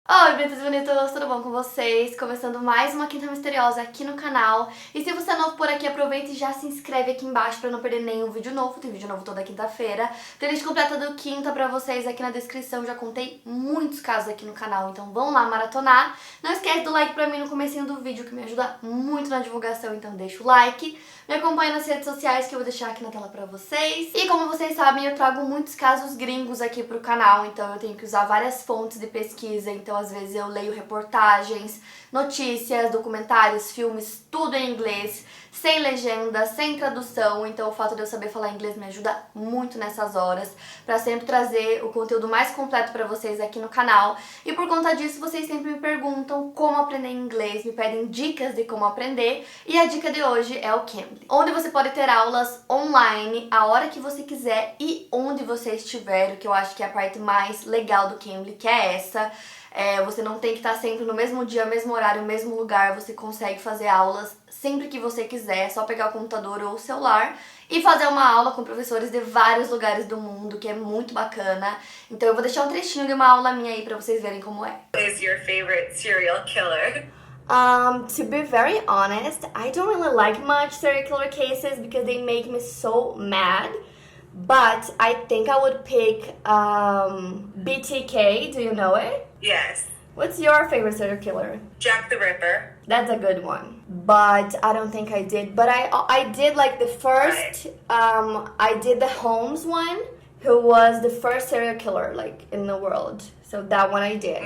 Oi, bonitos e bonitos, tudo bom com vocês? Começando mais uma Quinta Misteriosa aqui no canal. E se você é novo por aqui, aproveita e já se inscreve aqui embaixo pra não perder nenhum vídeo novo. Tem vídeo novo toda quinta-feira. Playlist completa do Quinta pra vocês aqui na descrição. Já contei muitos casos aqui no canal, então vão lá maratonar. Não esquece do like pra mim no comecinho do vídeo, que me ajuda muito na divulgação, então deixa o like. Me acompanha nas redes sociais que eu vou deixar aqui na tela pra vocês. E como vocês sabem, eu trago muitos casos gringos aqui pro canal, então eu tenho que usar várias fontes de pesquisa. Então às vezes eu leio reportagens, notícias, documentários, filmes, tudo em inglês, sem legenda, sem tradução. Então o fato de eu saber falar inglês me ajuda muito nessas horas, pra sempre trazer o conteúdo mais completo pra vocês aqui no canal. E por conta disso, vocês sempre me perguntam como aprender inglês, me pedem dicas de como aprender. E a dica de hoje é o Cambly, onde você pode ter aulas online a hora que você quiser e onde você estiver, o que eu acho que é a parte mais legal do Cambly, que é essa. Você não tem que estar sempre no mesmo dia, mesmo horário, mesmo lugar. Você consegue fazer aulas sempre que você quiser, é só pegar o computador ou o celular e fazer uma aula com professores de vários lugares do mundo, que é muito bacana. Então eu vou deixar um trechinho de uma aula minha aí pra vocês verem como é. Is your favorite serial killer? To be very honest, I don't really like much serial killer cases because they make me so mad. But I think I would pick BTK. Do you know it? Yes. What's your favorite serial killer? Jack the Ripper. That's a good one. But I don't think I did. But I did like the first, I did the Holmes one, who was the first serial killer like in the world. So that one I did.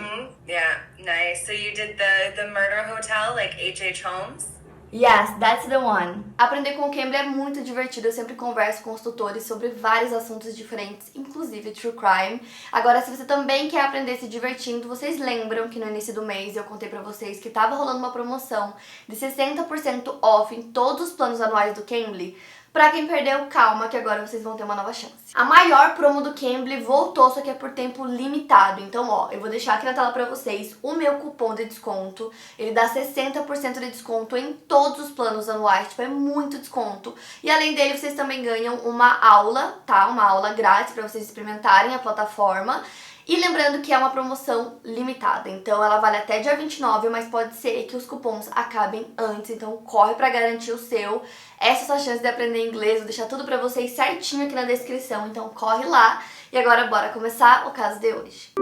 Yeah, nice. So you did the murder hotel, like H.H. Holmes? Yes, that's the one. Aprender com o Cambly é muito divertido. Eu sempre converso com os tutores sobre vários assuntos diferentes, inclusive true crime. Agora, se você também quer aprender se divertindo, vocês lembram que no início do mês eu contei pra vocês que tava rolando uma promoção de 60% off em todos os planos anuais do Cambly? Pra quem perdeu, calma que agora vocês vão ter uma nova chance. A maior promo do Cambly voltou, só que é por tempo limitado. Então, ó, eu vou deixar aqui na tela pra vocês o meu cupom de desconto. Ele dá 60% de desconto em todos os planos anuais, tipo, é muito desconto. E além dele, vocês também ganham uma aula, tá? Uma aula grátis pra vocês experimentarem a plataforma. E lembrando que é uma promoção limitada, então ela vale até dia 29, mas pode ser que os cupons acabem antes, então corre pra garantir o seu. Essa é a sua chance de aprender inglês, vou deixar tudo pra vocês certinho aqui na descrição, então corre lá. E agora bora começar o caso de hoje.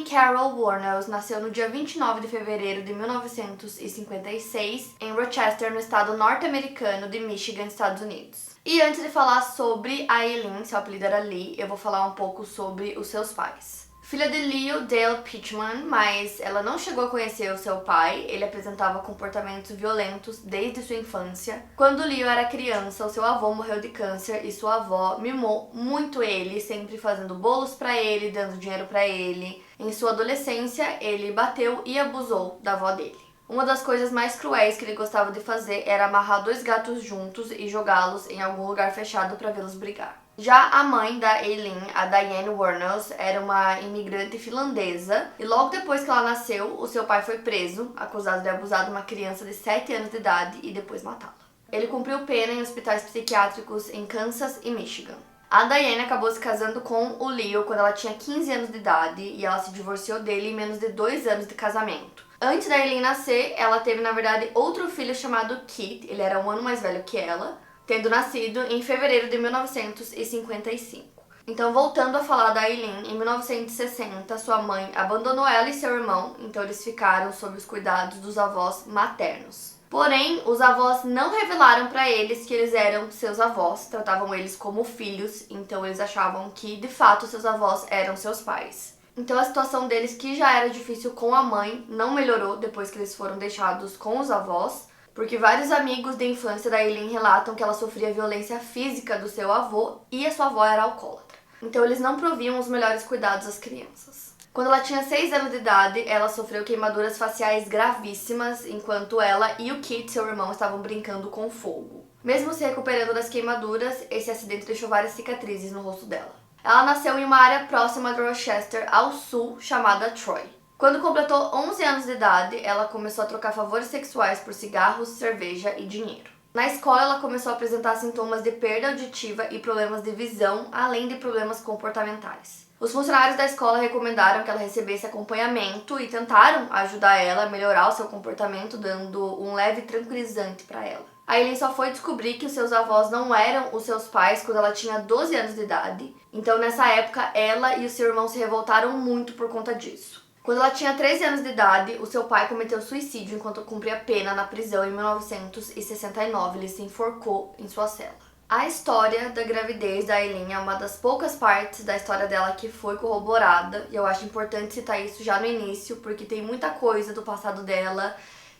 Carol Wuornos nasceu no dia 29 de fevereiro de 1956 em Rochester, no estado norte-americano de Michigan, Estados Unidos. E antes de falar sobre a Eileen, seu apelido era Lee, eu vou falar um pouco sobre os seus pais. Filha de Leo Dale Pittman, mas ela não chegou a conhecer o seu pai. Ele apresentava comportamentos violentos desde sua infância. Quando Leo era criança, o seu avô morreu de câncer e sua avó mimou muito ele, sempre fazendo bolos pra ele, dando dinheiro pra ele. Em sua adolescência, ele bateu e abusou da avó dele. Uma das coisas mais cruéis que ele gostava de fazer era amarrar dois gatos juntos e jogá-los em algum lugar fechado para vê-los brigar. Já a mãe da Eileen, a Diane Wuornos, era uma imigrante finlandesa e logo depois que ela nasceu, o seu pai foi preso, acusado de abusar de uma criança de 7 anos de idade e depois matá-la. Ele cumpriu pena em hospitais psiquiátricos em Kansas e Michigan. A Diane acabou se casando com o Leo quando ela tinha 15 anos de idade e ela se divorciou dele em menos de 2 anos de casamento. Antes da Eileen nascer, ela teve, na verdade, outro filho chamado Keith, ele era um ano mais velho que ela, tendo nascido em fevereiro de 1955. Então, voltando a falar da Eileen, em 1960, sua mãe abandonou ela e seu irmão, então eles ficaram sob os cuidados dos avós maternos. Porém, os avós não revelaram pra eles que eles eram seus avós, tratavam eles como filhos, então eles achavam que, de fato, seus avós eram seus pais. Então a situação deles, que já era difícil com a mãe, não melhorou depois que eles foram deixados com os avós, porque vários amigos de infância da Eileen relatam que ela sofria violência física do seu avô e a sua avó era alcoólatra. Então eles não proviam os melhores cuidados às crianças. Quando ela tinha 6 anos de idade, ela sofreu queimaduras faciais gravíssimas, enquanto ela e o Keith, seu irmão, estavam brincando com fogo. Mesmo se recuperando das queimaduras, esse acidente deixou várias cicatrizes no rosto dela. Ela nasceu em uma área próxima de Rochester, ao sul, chamada Troy. Quando completou 11 anos de idade, ela começou a trocar favores sexuais por cigarros, cerveja e dinheiro. Na escola, ela começou a apresentar sintomas de perda auditiva e problemas de visão, além de problemas comportamentais. Os funcionários da escola recomendaram que ela recebesse acompanhamento e tentaram ajudar ela a melhorar o seu comportamento, dando um leve tranquilizante para ela. A Aileen só foi descobrir que os seus avós não eram os seus pais quando ela tinha 12 anos de idade. Então, nessa época, ela e o seu irmão se revoltaram muito por conta disso. Quando ela tinha 13 anos de idade, o seu pai cometeu suicídio enquanto cumpria pena na prisão em 1969. Ele se enforcou em sua cela. A história da gravidez da Aileen é uma das poucas partes da história dela que foi corroborada, e eu acho importante citar isso já no início, porque tem muita coisa do passado dela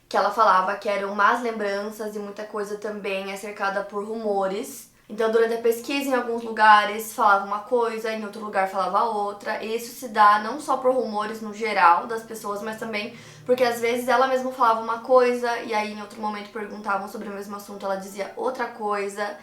que ela falava que eram más lembranças e muita coisa também é cercada por rumores. Então, durante a pesquisa, em alguns lugares falava uma coisa, em outro lugar falava outra. E isso se dá não só por rumores no geral das pessoas, mas também porque às vezes ela mesma falava uma coisa e aí em outro momento perguntavam sobre o mesmo assunto, ela dizia outra coisa.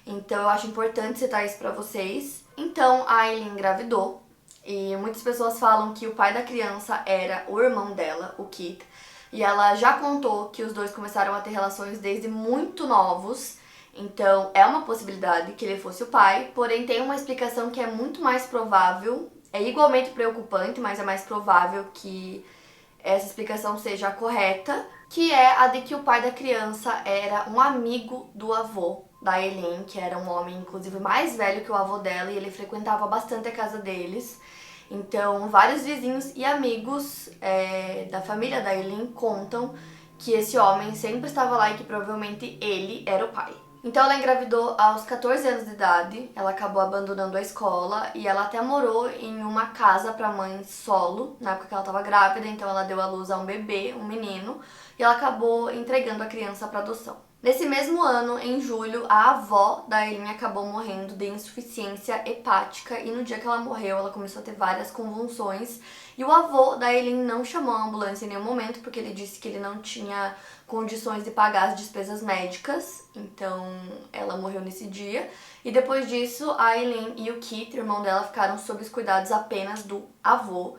Então, eu acho importante citar isso pra vocês. Então, a Aileen engravidou e muitas pessoas falam que o pai da criança era o irmão dela, o Keith. E ela já contou que os dois começaram a ter relações desde muito novos. Então, é uma possibilidade que ele fosse o pai, porém tem uma explicação que é muito mais provável, é igualmente preocupante, mas é mais provável que essa explicação seja a correta, que é a de que o pai da criança era um amigo do avô da Aileen, que era um homem, inclusive, mais velho que o avô dela, e ele frequentava bastante a casa deles. Então, vários vizinhos e amigos da família da Aileen contam que esse homem sempre estava lá e que provavelmente ele era o pai. Então ela engravidou aos 14 anos de idade, ela acabou abandonando a escola e ela até morou em uma casa para mãe solo, na época que ela estava grávida, então ela deu à luz a um bebê, um menino, e ela acabou entregando a criança para adoção. Nesse mesmo ano, em julho, a avó da Aileen acabou morrendo de insuficiência hepática e no dia que ela morreu, ela começou a ter várias convulsões e o avô da Aileen não chamou a ambulância em nenhum momento porque ele disse que ele não tinha condições de pagar as despesas médicas, então ela morreu nesse dia. E depois disso, a Aileen e o Keith, irmão dela, ficaram sob os cuidados apenas do avô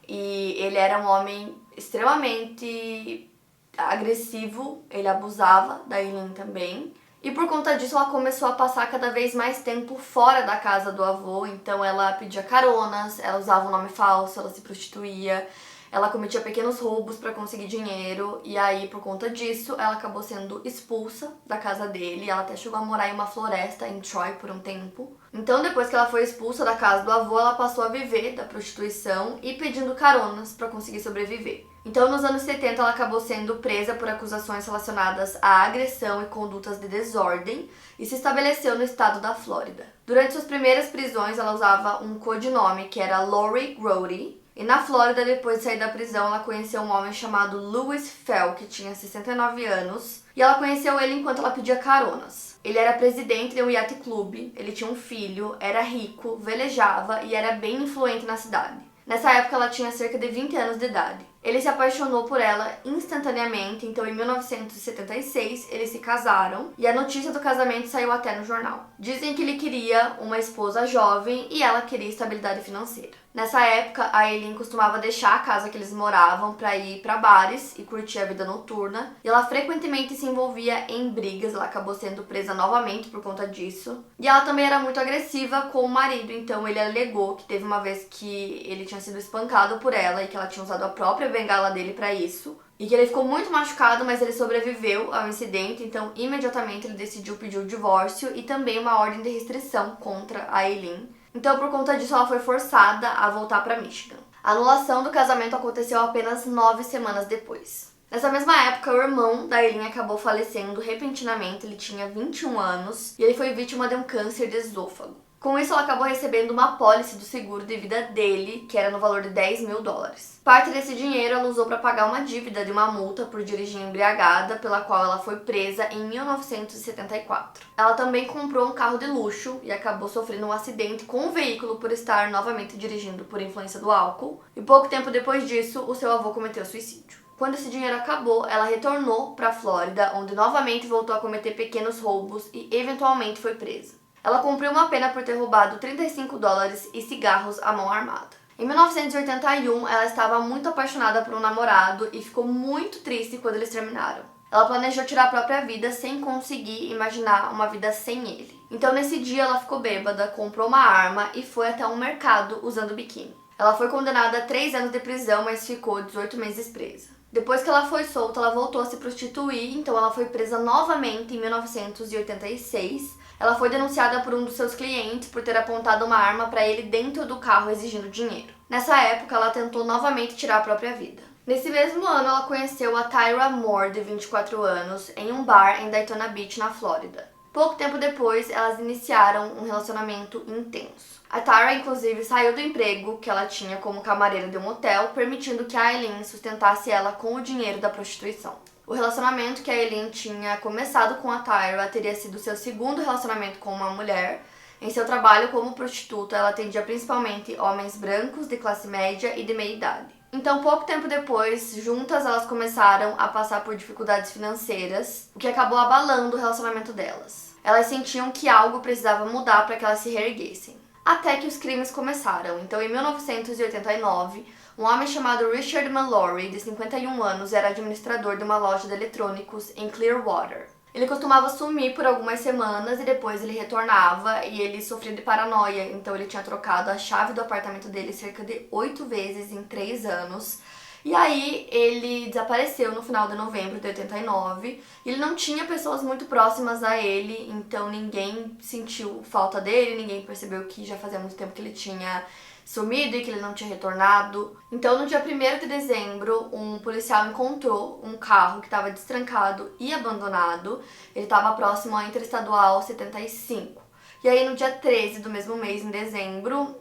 e ele era um homem extremamente agressivo, ele abusava da Aileen também. E por conta disso ela começou a passar cada vez mais tempo fora da casa do avô, então ela pedia caronas, ela usava um nome falso, ela se prostituía, ela cometia pequenos roubos para conseguir dinheiro e aí por conta disso ela acabou sendo expulsa da casa dele, ela até chegou a morar em uma floresta em Troy por um tempo. Então depois que ela foi expulsa da casa do avô, ela passou a viver da prostituição e pedindo caronas para conseguir sobreviver. Então, nos anos 70, ela acabou sendo presa por acusações relacionadas à agressão e condutas de desordem e se estabeleceu no estado da Flórida. Durante suas primeiras prisões, ela usava um codinome que era Lori Grody. E na Flórida, depois de sair da prisão, ela conheceu um homem chamado Louis Fell, que tinha 69 anos. E ela conheceu ele enquanto ela pedia caronas. Ele era presidente de um yacht club, ele tinha um filho, era rico, velejava e era bem influente na cidade. Nessa época, ela tinha cerca de 20 anos de idade. Ele se apaixonou por ela instantaneamente, então em 1976 eles se casaram e a notícia do casamento saiu até no jornal. Dizem que ele queria uma esposa jovem e ela queria estabilidade financeira. Nessa época, a Aileen costumava deixar a casa que eles moravam para ir para bares e curtir a vida noturna. E ela frequentemente se envolvia em brigas, ela acabou sendo presa novamente por conta disso. E ela também era muito agressiva com o marido, então ele alegou que teve uma vez que ele tinha sido espancado por ela e que ela tinha usado a própria bengala dele para isso. E que ele ficou muito machucado, mas ele sobreviveu ao incidente, então imediatamente ele decidiu pedir o divórcio e também uma ordem de restrição contra a Aileen. Então, por conta disso, ela foi forçada a voltar para Michigan. A anulação do casamento aconteceu apenas 9 semanas depois. Nessa mesma época, o irmão da Aileen acabou falecendo repentinamente, ele tinha 21 anos e ele foi vítima de um câncer de esôfago. Com isso, ela acabou recebendo uma apólice do seguro de vida dele, que era no valor de $10.000. Parte desse dinheiro ela usou para pagar uma dívida de uma multa por dirigir embriagada, pela qual ela foi presa em 1974. Ela também comprou um carro de luxo e acabou sofrendo um acidente com o veículo por estar novamente dirigindo por influência do álcool. E pouco tempo depois disso, o seu avô cometeu suicídio. Quando esse dinheiro acabou, ela retornou para a Flórida, onde novamente voltou a cometer pequenos roubos e eventualmente foi presa. Ela cumpriu uma pena por ter roubado $35 e cigarros à mão armada. Em 1981, ela estava muito apaixonada por um namorado e ficou muito triste quando eles terminaram. Ela planejou tirar a própria vida sem conseguir imaginar uma vida sem ele. Então nesse dia ela ficou bêbada, comprou uma arma e foi até um mercado usando biquíni. Ela foi condenada a 3 anos de prisão, mas ficou 18 meses presa. Depois que ela foi solta, ela voltou a se prostituir, então ela foi presa novamente em 1986. Ela foi denunciada por um dos seus clientes por ter apontado uma arma para ele dentro do carro exigindo dinheiro. Nessa época, ela tentou novamente tirar a própria vida. Nesse mesmo ano, ela conheceu a Tyra Moore, de 24 anos, em um bar em Daytona Beach, na Flórida. Pouco tempo depois, elas iniciaram um relacionamento intenso. A Tyra, inclusive, saiu do emprego que ela tinha como camareira de um hotel, permitindo que a Aileen sustentasse ela com o dinheiro da prostituição. O relacionamento que a Aileen tinha começado com a Tyra teria sido seu segundo relacionamento com uma mulher. Em seu trabalho como prostituta, ela atendia principalmente homens brancos de classe média e de meia idade. Então, pouco tempo depois, juntas elas começaram a passar por dificuldades financeiras, o que acabou abalando o relacionamento delas. Elas sentiam que algo precisava mudar para que elas se reerguessem. Até que os crimes começaram. Então, em 1989, um homem chamado Richard Mallory, de 51 anos, era administrador de uma loja de eletrônicos em Clearwater. Ele costumava sumir por algumas semanas e depois ele retornava e ele sofria de paranoia, então ele tinha trocado a chave do apartamento dele cerca de 8 vezes em 3 anos. E aí ele desapareceu no final de novembro de 89. Ele não tinha pessoas muito próximas a ele, então ninguém sentiu falta dele, ninguém percebeu que já fazia muito tempo que ele tinha sumido e que ele não tinha retornado. Então, no dia 1º de dezembro, um policial encontrou um carro que estava destrancado e abandonado. Ele estava próximo à Interestadual 75. E aí, no dia 13 do mesmo mês, em dezembro,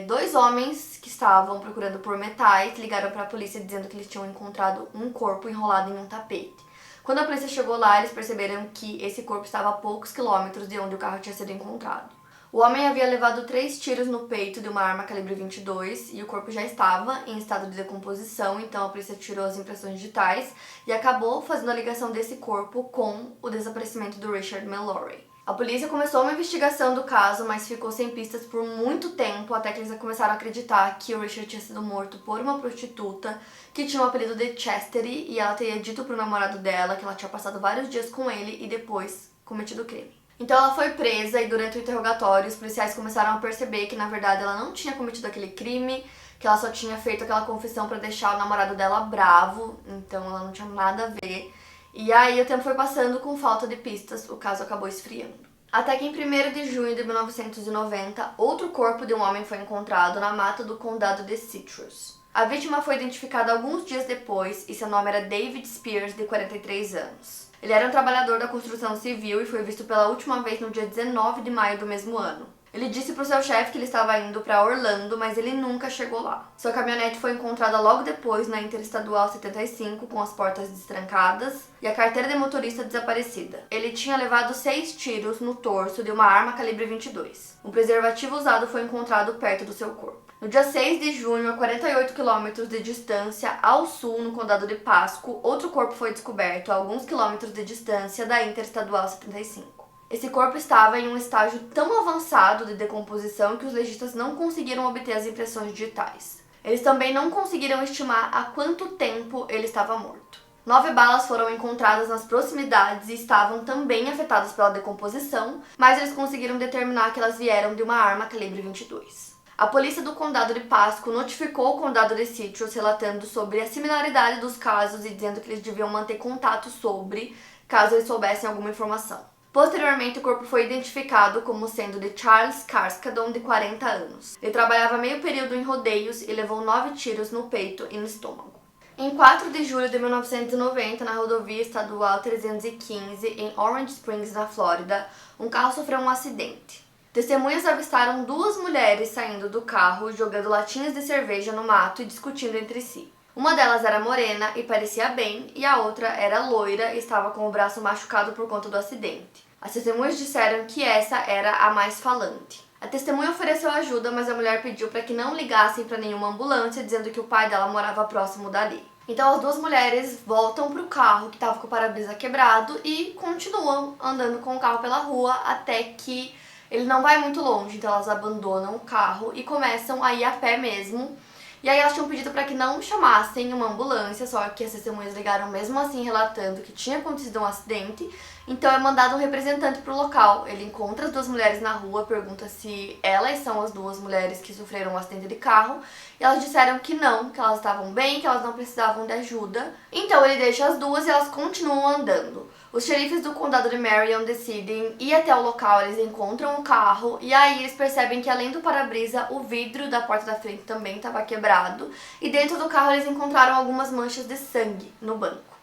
2 homens que estavam procurando por metais ligaram para a polícia dizendo que eles tinham encontrado um corpo enrolado em um tapete. Quando a polícia chegou lá, eles perceberam que esse corpo estava a poucos quilômetros de onde o carro tinha sido encontrado. O homem havia levado 3 tiros no peito de uma arma calibre 22 e o corpo já estava em estado de decomposição, então a polícia tirou as impressões digitais e acabou fazendo a ligação desse corpo com o desaparecimento do Richard Mallory. A polícia começou uma investigação do caso, mas ficou sem pistas por muito tempo, até que eles começaram a acreditar que o Richard tinha sido morto por uma prostituta que tinha o apelido de Chastity, e ela teria dito pro namorado dela que ela tinha passado vários dias com ele e depois cometido o crime. Então ela foi presa e durante o interrogatório os policiais começaram a perceber que na verdade ela não tinha cometido aquele crime, que ela só tinha feito aquela confissão para deixar o namorado dela bravo, então ela não tinha nada a ver. E aí o tempo foi passando com falta de pistas, o caso acabou esfriando. Até que em 1º de junho de 1990, outro corpo de um homem foi encontrado na mata do condado de Citrus. A vítima foi identificada alguns dias depois e seu nome era David Spears, de 43 anos. Ele era um trabalhador da construção civil e foi visto pela última vez no dia 19 de maio do mesmo ano. Ele disse pro seu chefe que ele estava indo para Orlando, mas ele nunca chegou lá. Sua caminhonete foi encontrada logo depois na Interestadual 75 com as portas destrancadas e a carteira de motorista desaparecida. Ele tinha levado 6 tiros no torso de uma arma calibre 22. Um preservativo usado foi encontrado perto do seu corpo. No dia 6 de junho, a 48 quilômetros de distância ao sul, no condado de Pasco, outro corpo foi descoberto a alguns quilômetros de distância da Interestadual 75. Esse corpo estava em um estágio tão avançado de decomposição que os legistas não conseguiram obter as impressões digitais. Eles também não conseguiram estimar há quanto tempo ele estava morto. 9 balas foram encontradas nas proximidades e estavam também afetadas pela decomposição, mas eles conseguiram determinar que elas vieram de uma arma calibre 22. A polícia do condado de Pasco notificou o condado de Citrus relatando sobre a similaridade dos casos e dizendo que eles deviam manter contato sobre, caso eles soubessem alguma informação. Posteriormente, o corpo foi identificado como sendo de Charles Carskadon, de 40 anos. Ele trabalhava meio período em rodeios e levou 9 tiros no peito e no estômago. Em 4 de julho de 1990, na rodovia estadual 315, em Orange Springs, na Flórida, um carro sofreu um acidente. Testemunhas avistaram 2 mulheres saindo do carro, jogando latinhas de cerveja no mato e discutindo entre si. Uma delas era morena e parecia bem, e a outra era loira e estava com o braço machucado por conta do acidente. As testemunhas disseram que essa era a mais falante. A testemunha ofereceu ajuda, mas a mulher pediu para que não ligassem para nenhuma ambulância, dizendo que o pai dela morava próximo dali. Então as 2 mulheres voltam para o carro que estava com o para-brisa quebrado e continuam andando com o carro pela rua até que ele não vai muito longe, então elas abandonam o carro e começam a ir a pé mesmo. E aí elas tinham pedido para que não chamassem uma ambulância, só que as testemunhas ligaram mesmo assim relatando que tinha acontecido um acidente. Então é mandado um representante pro local. Ele encontra as duas mulheres na rua, pergunta se elas são as duas mulheres que sofreram um acidente de carro. E elas disseram que não, que elas estavam bem, que elas não precisavam de ajuda. Então ele deixa as duas e elas continuam andando. Os xerifes do condado de Marion decidem ir até o local, eles encontram o carro e aí eles percebem que além do para-brisa, o vidro da porta da frente também estava quebrado e dentro do carro eles encontraram algumas manchas de sangue no banco.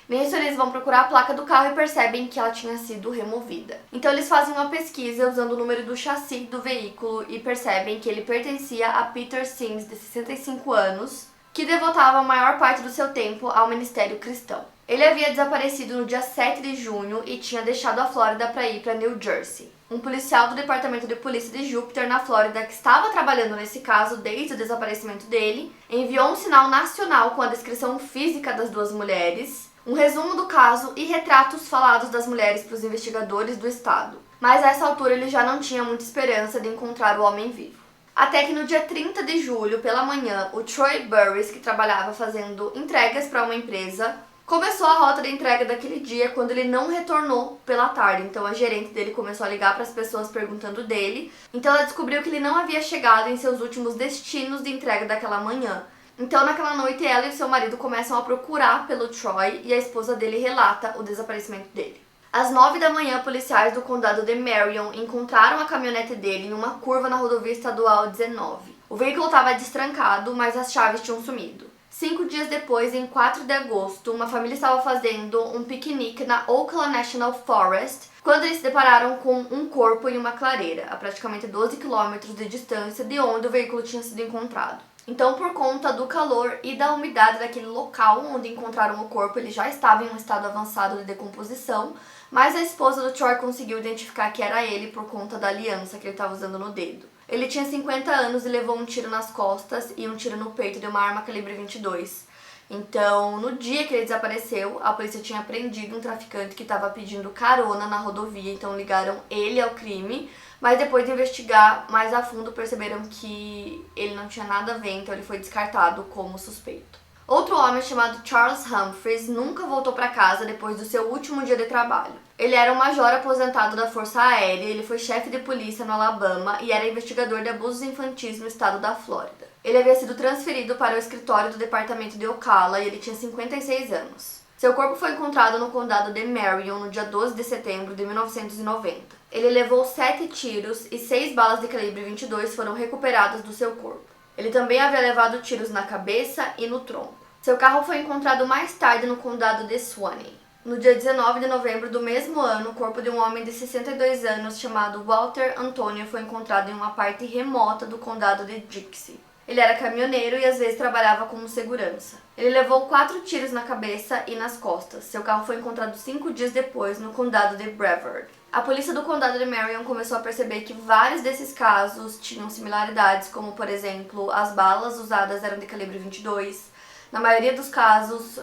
Nisso eles vão procurar a placa do carro e percebem que ela tinha sido removida. Então eles fazem uma pesquisa usando o número do chassi do veículo e percebem que ele pertencia a Peter Sims, de 65 anos, que devotava a maior parte do seu tempo ao ministério cristão. Ele havia desaparecido no dia 7 de junho e tinha deixado a Flórida para ir para New Jersey. Um policial do Departamento de Polícia de Júpiter, na Flórida, que estava trabalhando nesse caso desde o desaparecimento dele, enviou um sinal nacional com a descrição física das duas mulheres, um resumo do caso e retratos falados das mulheres para os investigadores do estado. Mas a essa altura ele já não tinha muita esperança de encontrar o homem vivo. Até que no dia 30 de julho, pela manhã, o Troy Burris, que trabalhava fazendo entregas para uma empresa, começou a rota de entrega daquele dia quando ele não retornou pela tarde. Então a gerente dele começou a ligar para as pessoas perguntando dele. Então ela descobriu que ele não havia chegado em seus últimos destinos de entrega daquela manhã. Então naquela noite ela e seu marido começam a procurar pelo Troy e a esposa dele relata o desaparecimento dele. Às 9 da manhã, policiais do condado de Marion encontraram a caminhonete dele em uma curva na rodovia estadual 19. O veículo estava destrancado, mas as chaves tinham sumido. 5 dias depois, em 4 de agosto, uma família estava fazendo um piquenique na Ocala National Forest quando eles se depararam com um corpo em uma clareira, a praticamente 12 quilômetros de distância de onde o veículo tinha sido encontrado. Então, por conta do calor e da umidade daquele local onde encontraram o corpo, ele já estava em um estado avançado de decomposição, mas a esposa do Troy conseguiu identificar que era ele por conta da aliança que ele estava usando no dedo. Ele tinha 50 anos e levou um tiro nas costas e um tiro no peito de uma arma calibre 22. Então, no dia que ele desapareceu, a polícia tinha prendido um traficante que estava pedindo carona na rodovia, então ligaram ele ao crime, mas depois de investigar mais a fundo perceberam que ele não tinha nada a ver, então ele foi descartado como suspeito. Outro homem chamado Charles Humphreys nunca voltou para casa depois do seu último dia de trabalho. Ele era um major aposentado da Força Aérea, ele foi chefe de polícia no Alabama e era investigador de abusos infantis no estado da Flórida. Ele havia sido transferido para o escritório do departamento de Ocala e ele tinha 56 anos. Seu corpo foi encontrado no condado de Marion no dia 12 de setembro de 1990. Ele levou 7 tiros e 6 balas de calibre 22 foram recuperadas do seu corpo. Ele também havia levado tiros na cabeça e no tronco. Seu carro foi encontrado mais tarde no condado de Suwannee. No dia 19 de novembro do mesmo ano, o corpo de um homem de 62 anos chamado Walter Antonio foi encontrado em uma parte remota do condado de Dixie. Ele era caminhoneiro e às vezes trabalhava como segurança. Ele levou 4 tiros na cabeça e nas costas. Seu carro foi encontrado 5 dias depois no condado de Brevard. A polícia do condado de Marion começou a perceber que vários desses casos tinham similaridades, como por exemplo, as balas usadas eram de calibre 22. Na maioria dos casos,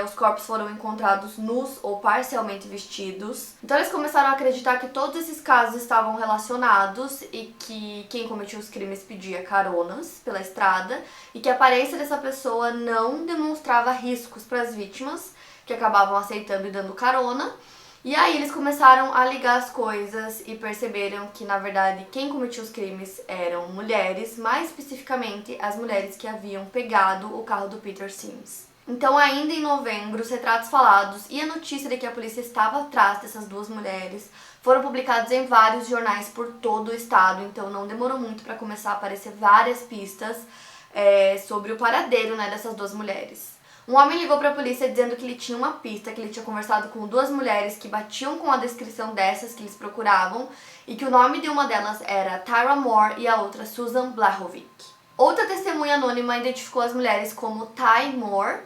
os corpos foram encontrados nus ou parcialmente vestidos. Então eles começaram a acreditar que todos esses casos estavam relacionados e que quem cometia os crimes pedia caronas pela estrada e que a aparência dessa pessoa não demonstrava riscos para as vítimas, que acabavam aceitando e dando carona. E aí eles começaram a ligar as coisas e perceberam que, na verdade, quem cometia os crimes eram mulheres, mais especificamente as mulheres que haviam pegado o carro do Peter Sims. Então, ainda em novembro, os retratos falados e a notícia de que a polícia estava atrás dessas duas mulheres foram publicados em vários jornais por todo o estado, então não demorou muito para começar a aparecer várias pistas sobre o paradeiro, dessas duas mulheres. Um homem ligou para a polícia dizendo que ele tinha uma pista, que ele tinha conversado com 2 mulheres que batiam com a descrição dessas que eles procuravam e que o nome de uma delas era Tyra Moore e a outra Susan Blahovic. Outra testemunha anônima identificou as mulheres como Ty Moore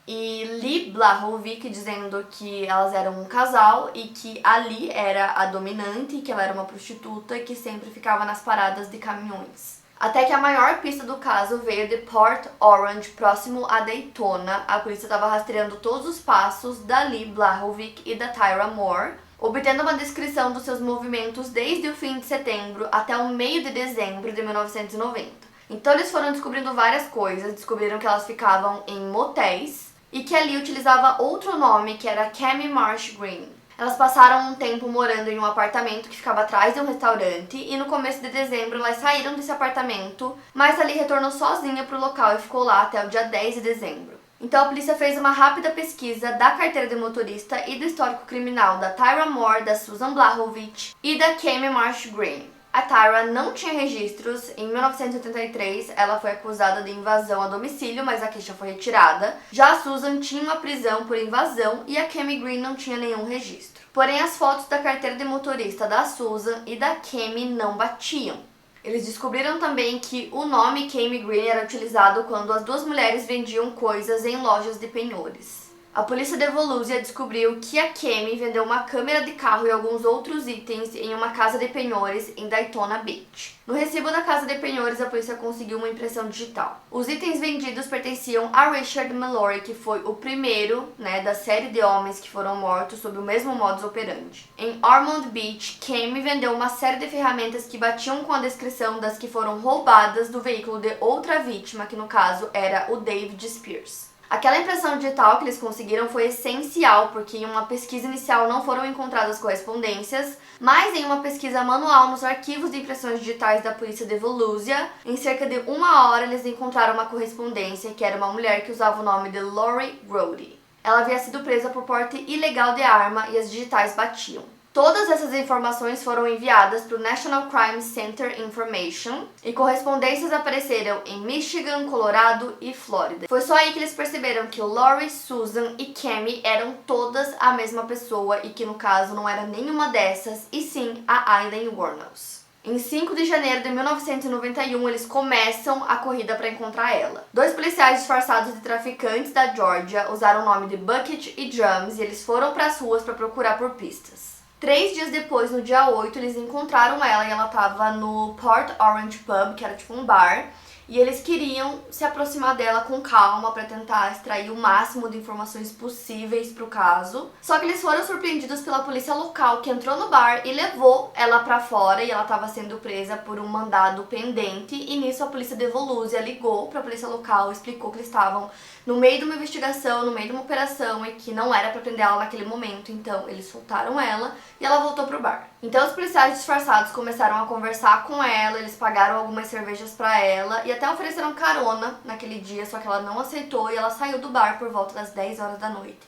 e Lee Blahovic, dizendo que elas eram um casal e que a Lee era a dominante, que ela era uma prostituta e que sempre ficava nas paradas de caminhões. Até que a maior pista do caso veio de Port Orange, próximo a Daytona. A polícia estava rastreando todos os passos da Lee Blahovic e da Tyra Moore, obtendo uma descrição dos seus movimentos desde o fim de setembro até o meio de dezembro de 1990. Então eles foram descobrindo várias coisas, descobriram que elas ficavam em motéis e que ali utilizava outro nome, que era Cami Marsh Green. Elas passaram um tempo morando em um apartamento que ficava atrás de um restaurante e no começo de dezembro elas saíram desse apartamento, mas ali retornou sozinha para o local e ficou lá até o dia 10 de dezembro. Então a polícia fez uma rápida pesquisa da carteira de motorista e do histórico criminal da Tyra Moore, da Susan Blachowicz e da Cami Marsh Green. A Tyra não tinha registros. Em 1983, ela foi acusada de invasão a domicílio, mas a queixa foi retirada. Já a Susan tinha uma prisão por invasão e a Cami Green não tinha nenhum registro. Porém, as fotos da carteira de motorista da Susan e da Cami não batiam. Eles descobriram também que o nome Cami Green era utilizado quando as duas mulheres vendiam coisas em lojas de penhores. A polícia de Volusia descobriu que a Cami vendeu uma câmera de carro e alguns outros itens em uma casa de penhores em Daytona Beach. No recibo da casa de penhores, a polícia conseguiu uma impressão digital. Os itens vendidos pertenciam a Richard Mallory, que foi o primeiro, da série de homens que foram mortos sob o mesmo modus operandi. Em Ormond Beach, Cami vendeu uma série de ferramentas que batiam com a descrição das que foram roubadas do veículo de outra vítima, que no caso era o David Spears. Aquela impressão digital que eles conseguiram foi essencial, porque em uma pesquisa inicial não foram encontradas correspondências, mas em uma pesquisa manual nos arquivos de impressões digitais da polícia de Volusia, em cerca de 1 hora eles encontraram uma correspondência que era uma mulher que usava o nome de Lori Grody. Ela havia sido presa por porte ilegal de arma e as digitais batiam. Todas essas informações foram enviadas para o National Crime Center Information e correspondências apareceram em Michigan, Colorado e Flórida. Foi só aí que eles perceberam que Lori, Susan e Cami eram todas a mesma pessoa e que no caso não era nenhuma dessas, e sim a Aileen Wuornos. Em 5 de janeiro de 1991, eles começam a corrida para encontrar ela. 2 policiais disfarçados de traficantes da Georgia usaram o nome de Bucket e Drums e eles foram para as ruas para procurar por pistas. 3 dias depois, no dia 8, eles encontraram ela e ela estava no Port Orange Pub, que era tipo um bar, e eles queriam se aproximar dela com calma para tentar extrair o máximo de informações possíveis pro caso. Só que eles foram surpreendidos pela polícia local, que entrou no bar e levou ela para fora, e ela estava sendo presa por um mandado pendente. E nisso a polícia de Volusia ligou para a polícia local, explicou que eles estavam no meio de uma investigação, no meio de uma operação e que não era para prender ela naquele momento. Então eles soltaram ela e ela voltou pro bar. Então os policiais disfarçados começaram a conversar com ela, eles pagaram algumas cervejas para ela e até ofereceram carona naquele dia, só que ela não aceitou e ela saiu do bar por volta das 10 horas da noite.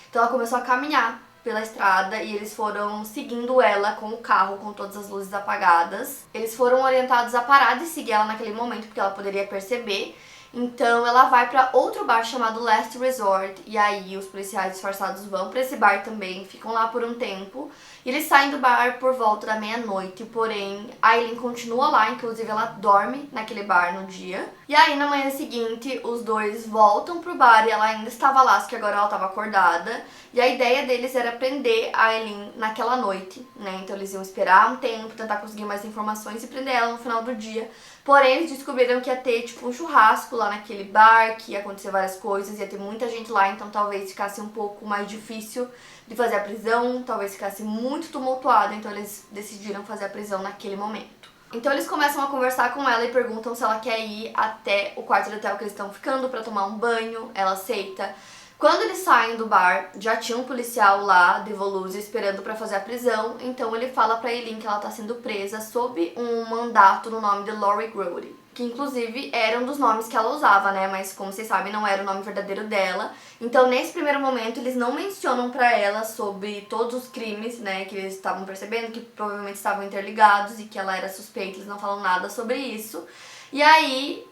Então ela começou a caminhar pela estrada e eles foram seguindo ela com o carro, com todas as luzes apagadas. Eles foram orientados a parar de seguir ela naquele momento, porque ela poderia perceber. Então ela vai para outro bar chamado Last Resort e aí os policiais disfarçados vão para esse bar também, ficam lá por um tempo e eles saem do bar por volta da meia-noite, porém a Aileen continua lá, inclusive ela dorme naquele bar no dia. E aí na manhã seguinte os dois voltam pro bar e ela ainda estava lá, só que agora ela estava acordada e a ideia deles era prender a Aileen naquela noite, Então eles iam esperar um tempo, tentar conseguir mais informações e prender ela no final do dia. Porém, eles descobriram que ia ter tipo um churrasco lá naquele bar, que ia acontecer várias coisas, ia ter muita gente lá, então talvez ficasse um pouco mais difícil de fazer a prisão, talvez ficasse muito tumultuado, então eles decidiram fazer a prisão naquele momento. Então eles começam a conversar com ela e perguntam se ela quer ir até o quarto de hotel que eles estão ficando para tomar um banho, ela aceita. Quando eles saem do bar, já tinha um policial lá de Volusia esperando para fazer a prisão, então ele fala pra Aileen que ela tá sendo presa sob um mandato no nome de Lori Grody, que inclusive era um dos nomes que ela usava, mas como vocês sabem não era o nome verdadeiro dela. Então nesse primeiro momento eles não mencionam pra ela sobre todos os crimes, que eles estavam percebendo, que provavelmente estavam interligados e que ela era suspeita, eles não falam nada sobre isso. E aí,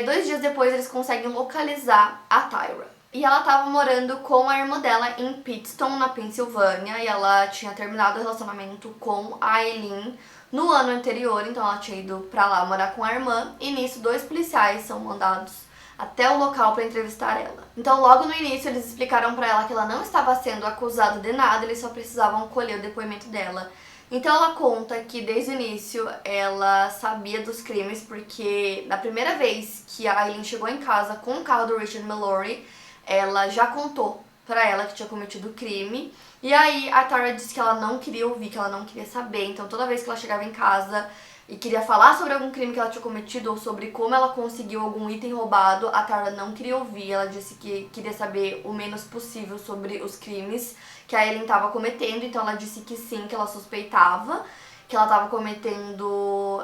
2 dias depois eles conseguem localizar a Tyra. E ela estava morando com a irmã dela em Pittston, na Pensilvânia, e ela tinha terminado o relacionamento com a Aileen no ano anterior, então ela tinha ido pra lá morar com a irmã, e nisso 2 policiais são mandados até o local para entrevistar ela. Então logo no início eles explicaram pra ela que ela não estava sendo acusada de nada, eles só precisavam colher o depoimento dela. Então ela conta que desde o início ela sabia dos crimes, porque na primeira vez que a Aileen chegou em casa com o carro do Richard Mallory, ela já contou pra ela que tinha cometido o crime. E aí a Tyra disse que ela não queria ouvir, que ela não queria saber. Então toda vez que ela chegava em casa, e queria falar sobre algum crime que ela tinha cometido ou sobre como ela conseguiu algum item roubado, a Tara não queria ouvir. Ela disse que queria saber o menos possível sobre os crimes que a Aileen estava cometendo. Então ela disse que sim, que ela suspeitava que ela estava cometendo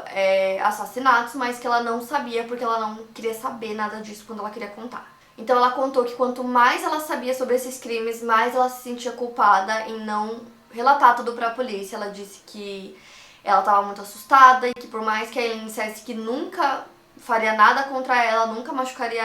assassinatos, mas que ela não sabia porque ela não queria saber nada disso quando ela queria contar. Então ela contou que quanto mais ela sabia sobre esses crimes, mais ela se sentia culpada em não relatar tudo pra polícia. Ela disse que ela estava muito assustada e que por mais que a Aileen dissesse que nunca faria nada contra ela, nunca machucaria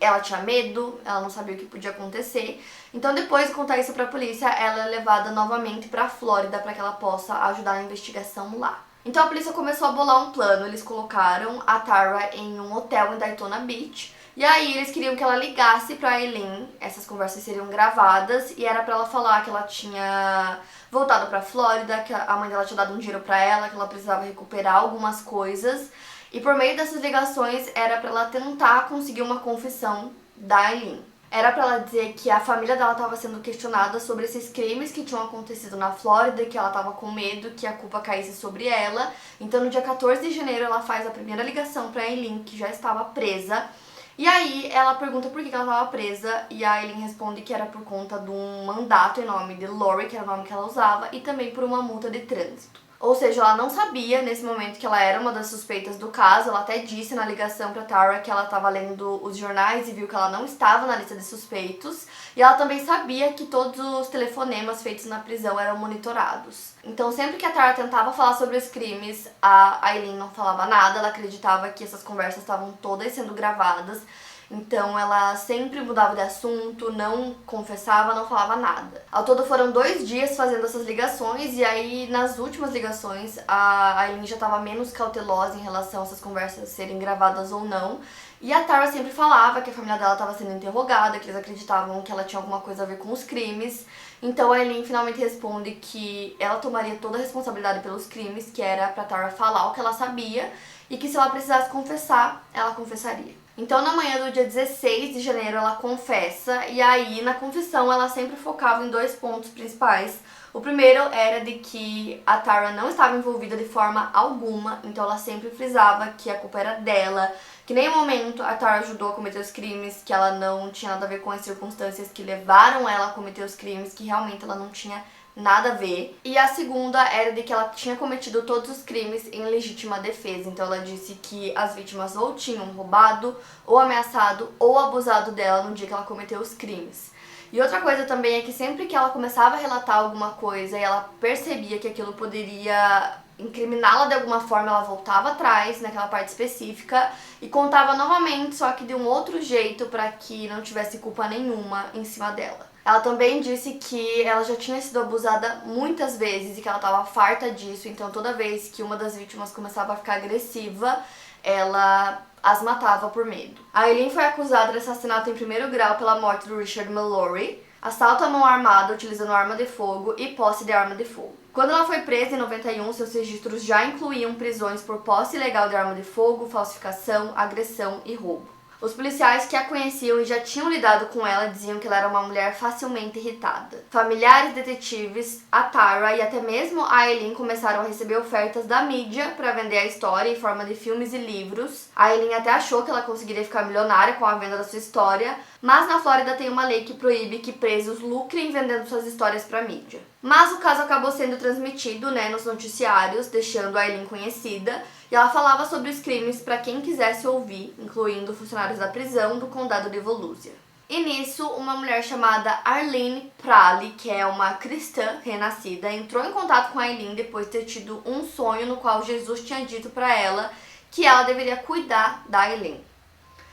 ela tinha medo, ela não sabia o que podia acontecer. Então depois de contar isso pra polícia, ela é levada novamente pra Flórida para que ela possa ajudar na investigação lá. Então a polícia começou a bolar um plano. Eles colocaram a Tara em um hotel em Daytona Beach. E aí eles queriam que ela ligasse pra Aileen, essas conversas seriam gravadas, e era pra ela falar que ela tinha voltado pra Flórida, que a mãe dela tinha dado um dinheiro pra ela, que ela precisava recuperar algumas coisas. E por meio dessas ligações era pra ela tentar conseguir uma confissão da Aileen. Era pra ela dizer que a família dela estava sendo questionada sobre esses crimes que tinham acontecido na Flórida e que ela estava com medo que a culpa caísse sobre ela. Então no dia 14 de janeiro ela faz a primeira ligação pra Aileen, que já estava presa. E aí ela pergunta por que ela estava presa e a Aileen responde que era por conta de um mandato em nome de Lori, que era o nome que ela usava, e também por uma multa de trânsito. Ou seja, ela não sabia nesse momento que ela era uma das suspeitas do caso. Ela até disse na ligação pra Tara que ela estava lendo os jornais e viu que ela não estava na lista de suspeitos. E ela também sabia que todos os telefonemas feitos na prisão eram monitorados. Então sempre que a Tara tentava falar sobre os crimes, a Aileen não falava nada. Ela acreditava que essas conversas estavam todas sendo gravadas. Então ela sempre mudava de assunto, não confessava, não falava nada. Ao todo foram 2 dias fazendo essas ligações e aí nas últimas ligações a Aileen já estava menos cautelosa em relação a essas conversas serem gravadas ou não. E a Tara sempre falava que a família dela estava sendo interrogada, que eles acreditavam que ela tinha alguma coisa a ver com os crimes. Então a Aileen finalmente responde que ela tomaria toda a responsabilidade pelos crimes, que era pra Tara falar o que ela sabia e que se ela precisasse confessar, ela confessaria. Então, na manhã do dia 16 de janeiro, ela confessa, e aí, na confissão, ela sempre focava em 2 pontos principais. O primeiro era de que a Tara não estava envolvida de forma alguma, então ela sempre frisava que a culpa era dela, que em nenhum momento a Tara ajudou a cometer os crimes, que ela não tinha nada a ver com as circunstâncias que levaram ela a cometer os crimes, que realmente ela não tinha nada a ver. E a segunda era de que ela tinha cometido todos os crimes em legítima defesa. Então ela disse que as vítimas ou tinham roubado, ou ameaçado, ou abusado dela no dia que ela cometeu os crimes. E outra coisa também é que sempre que ela começava a relatar alguma coisa e ela percebia que aquilo poderia incriminá-la de alguma forma, ela voltava atrás naquela parte específica e contava novamente, só que de um outro jeito para que não tivesse culpa nenhuma em cima dela. Ela também disse que ela já tinha sido abusada muitas vezes e que ela estava farta disso, então toda vez que uma das vítimas começava a ficar agressiva, ela as matava por medo. A Aileen foi acusada de assassinato em 1º grau pela morte do Richard Mallory, assalto à mão armada utilizando arma de fogo e posse de arma de fogo. Quando ela foi presa em 91, seus registros já incluíam prisões por posse ilegal de arma de fogo, falsificação, agressão e roubo. Os policiais que a conheciam e já tinham lidado com ela diziam que ela era uma mulher facilmente irritada. Familiares, detetives, a Tara e até mesmo a Aileen começaram a receber ofertas da mídia para vender a história em forma de filmes e livros. A Aileen até achou que ela conseguiria ficar milionária com a venda da sua história, mas na Flórida tem uma lei que proíbe que presos lucrem vendendo suas histórias para mídia. Mas o caso acabou sendo transmitido, nos noticiários, deixando a Aileen conhecida, e ela falava sobre os crimes para quem quisesse ouvir, incluindo funcionários da prisão do condado de Volusia. E nisso, uma mulher chamada Arlene Prale, que é uma cristã renascida, entrou em contato com a Aileen depois de ter tido um sonho no qual Jesus tinha dito para ela que ela deveria cuidar da Aileen.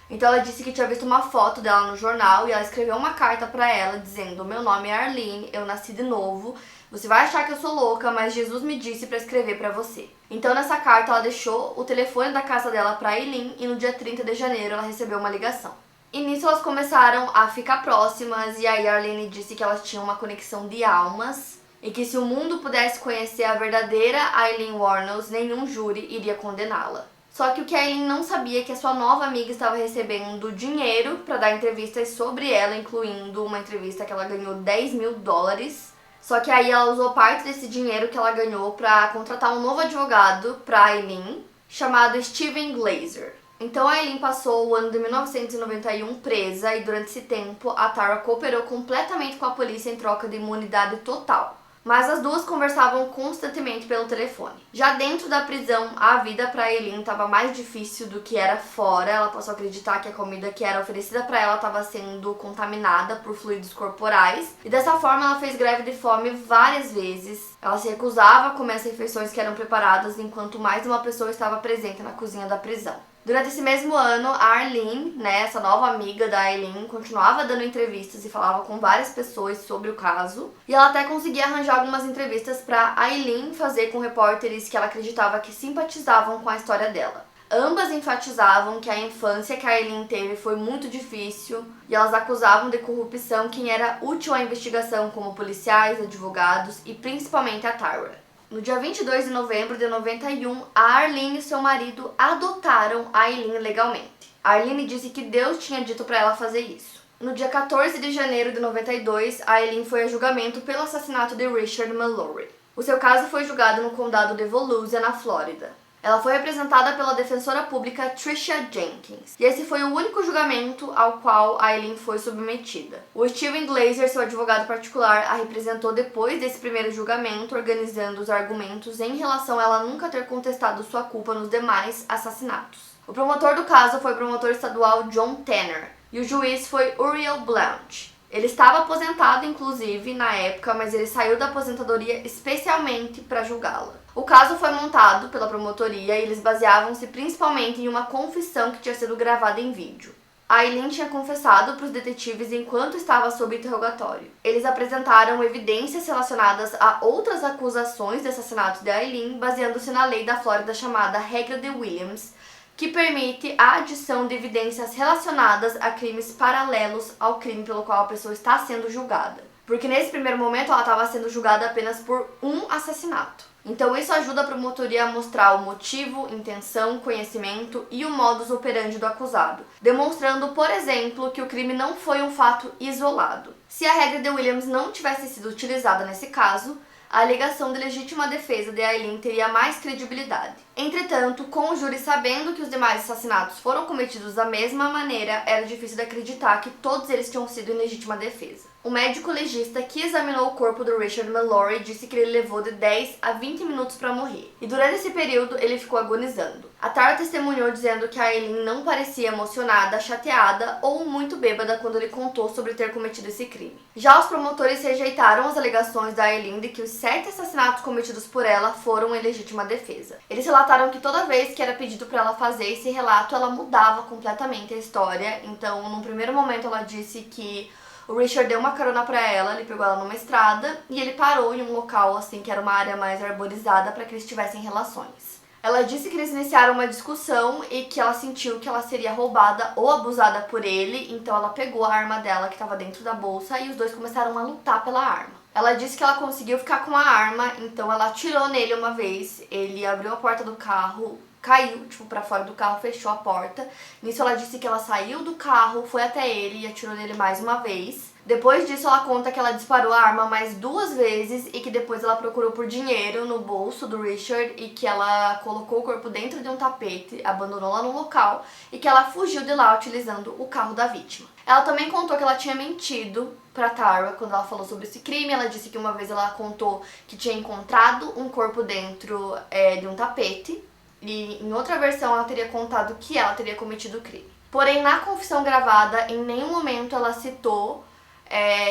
Então ela disse que tinha visto uma foto dela no jornal e ela escreveu uma carta para ela dizendo: "Meu nome é Arlene, eu nasci de novo. Você vai achar que eu sou louca, mas Jesus me disse para escrever para você." Então nessa carta ela deixou o telefone da casa dela para Aileen e no dia 30 de janeiro ela recebeu uma ligação. E nisso elas começaram a ficar próximas e aí a Arlene disse que elas tinham uma conexão de almas e que se o mundo pudesse conhecer a verdadeira Aileen Wuornos, nenhum júri iria condená-la. Só que o que a Aileen não sabia é que a sua nova amiga estava recebendo dinheiro para dar entrevistas sobre ela, incluindo uma entrevista que ela ganhou $10.000. Só que aí ela usou parte desse dinheiro que ela ganhou para contratar um novo advogado para Aileen, chamado Steven Glazer. Então a Aileen passou o ano de 1991 presa e durante esse tempo a Tara cooperou completamente com a polícia em troca de imunidade total. Mas as duas conversavam constantemente pelo telefone. Já dentro da prisão, a vida para Aileen estava mais difícil do que era fora. Ela passou a acreditar que a comida que era oferecida para ela estava sendo contaminada por fluidos corporais. E dessa forma ela fez greve de fome várias vezes. Ela se recusava a comer as refeições que eram preparadas enquanto mais de uma pessoa estava presente na cozinha da prisão. Durante esse mesmo ano, a Arlene, essa nova amiga da Aileen, continuava dando entrevistas e falava com várias pessoas sobre o caso. E ela até conseguia arranjar algumas entrevistas para Aileen fazer com repórteres que ela acreditava que simpatizavam com a história dela. Ambas enfatizavam que a infância que a Aileen teve foi muito difícil e elas acusavam de corrupção quem era útil à investigação, como policiais, advogados e principalmente a Tara. No dia 22 de novembro de 91, a Arlene e seu marido adotaram a Aileen legalmente. A Arlene disse que Deus tinha dito para ela fazer isso. No dia 14 de janeiro de 92, a Aileen foi a julgamento pelo assassinato de Richard Mallory. O seu caso foi julgado no condado de Volusia, na Flórida. Ela foi representada pela defensora pública Tricia Jenkins, e esse foi o único julgamento ao qual a Aileen foi submetida. O Steven Glazer, seu advogado particular, a representou depois desse primeiro julgamento, organizando os argumentos em relação a ela nunca ter contestado sua culpa nos demais assassinatos. O promotor do caso foi o promotor estadual John Tanner, e o juiz foi Uriel Blount. Ele estava aposentado, inclusive, na época, mas ele saiu da aposentadoria especialmente para julgá-la. O caso foi montado pela promotoria e eles baseavam-se principalmente em uma confissão que tinha sido gravada em vídeo. A Aileen tinha confessado para os detetives enquanto estava sob interrogatório. Eles apresentaram evidências relacionadas a outras acusações de assassinato de Aileen, baseando-se na lei da Flórida chamada Regra de Williams, que permite a adição de evidências relacionadas a crimes paralelos ao crime pelo qual a pessoa está sendo julgada. Porque nesse primeiro momento ela estava sendo julgada apenas por um assassinato. Então isso ajuda a promotoria a mostrar o motivo, intenção, conhecimento e o modus operandi do acusado, demonstrando, por exemplo, que o crime não foi um fato isolado. Se a regra de Williams não tivesse sido utilizada nesse caso, a alegação de legítima defesa de Aileen teria mais credibilidade. Entretanto, com o júri sabendo que os demais assassinatos foram cometidos da mesma maneira, era difícil de acreditar que todos eles tinham sido em legítima defesa. O médico legista que examinou o corpo do Richard Mallory disse que ele levou de 10 a 20 minutos para morrer, e durante esse período ele ficou agonizando. A Tara testemunhou dizendo que a Aileen não parecia emocionada, chateada ou muito bêbada quando ele contou sobre ter cometido esse crime. Já os promotores rejeitaram as alegações da Aileen de que os 7 assassinatos cometidos por ela foram em legítima defesa. Eles relataram que toda vez que era pedido para ela fazer esse relato, ela mudava completamente a história. Então, num primeiro momento ela disse que o Richard deu uma carona pra ela, ele pegou ela numa estrada e ele parou em um local assim que era uma área mais arborizada para que eles tivessem relações. Ela disse que eles iniciaram uma discussão e que ela sentiu que ela seria roubada ou abusada por ele, então ela pegou a arma dela que estava dentro da bolsa e os dois começaram a lutar pela arma. Ela disse que ela conseguiu ficar com a arma, então ela atirou nele uma vez, ele abriu a porta do carro, caiu, pra fora do carro, fechou a porta. Nisso ela disse que ela saiu do carro, foi até ele e atirou nele mais uma vez. Depois disso ela conta que ela disparou a arma mais 2 vezes e que depois ela procurou por dinheiro no bolso do Richard e que ela colocou o corpo dentro de um tapete, abandonou lá no local e que ela fugiu de lá utilizando o carro da vítima. Ela também contou que ela tinha mentido pra Tara quando ela falou sobre esse crime. Ela disse que uma vez ela contou que tinha encontrado um corpo dentro de um tapete. E em outra versão ela teria contado que ela teria cometido o crime. Porém, na confissão gravada, em nenhum momento ela citou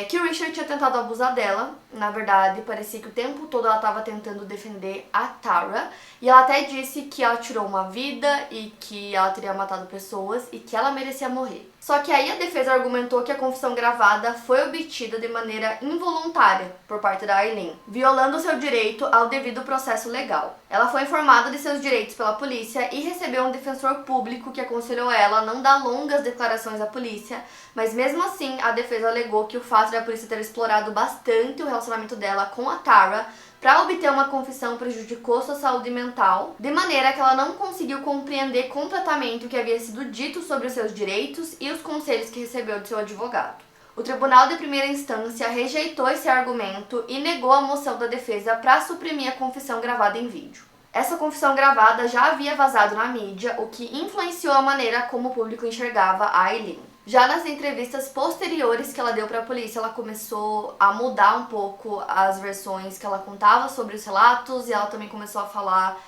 que o Richard tinha tentado abusar dela. Na verdade, parecia que o tempo todo ela estava tentando defender a Tara. E ela até disse que ela tirou uma vida e que ela teria matado pessoas e que ela merecia morrer. Só que aí a defesa argumentou que a confissão gravada foi obtida de maneira involuntária por parte da Aileen, violando seu direito ao devido processo legal. Ela foi informada de seus direitos pela polícia e recebeu um defensor público que aconselhou ela a não dar longas declarações à polícia, mas mesmo assim a defesa alegou que o fato de a polícia ter explorado bastante o relacionamento dela com a Tara para obter uma confissão prejudicou sua saúde mental, de maneira que ela não conseguiu compreender completamente o que havia sido dito sobre os seus direitos e os conselhos que recebeu de seu advogado. O tribunal de primeira instância rejeitou esse argumento e negou a moção da defesa para suprimir a confissão gravada em vídeo. Essa confissão gravada já havia vazado na mídia, o que influenciou a maneira como o público enxergava a Aileen. Já nas entrevistas posteriores que ela deu para a polícia, ela começou a mudar um pouco as versões que ela contava sobre os relatos e ela também começou a falar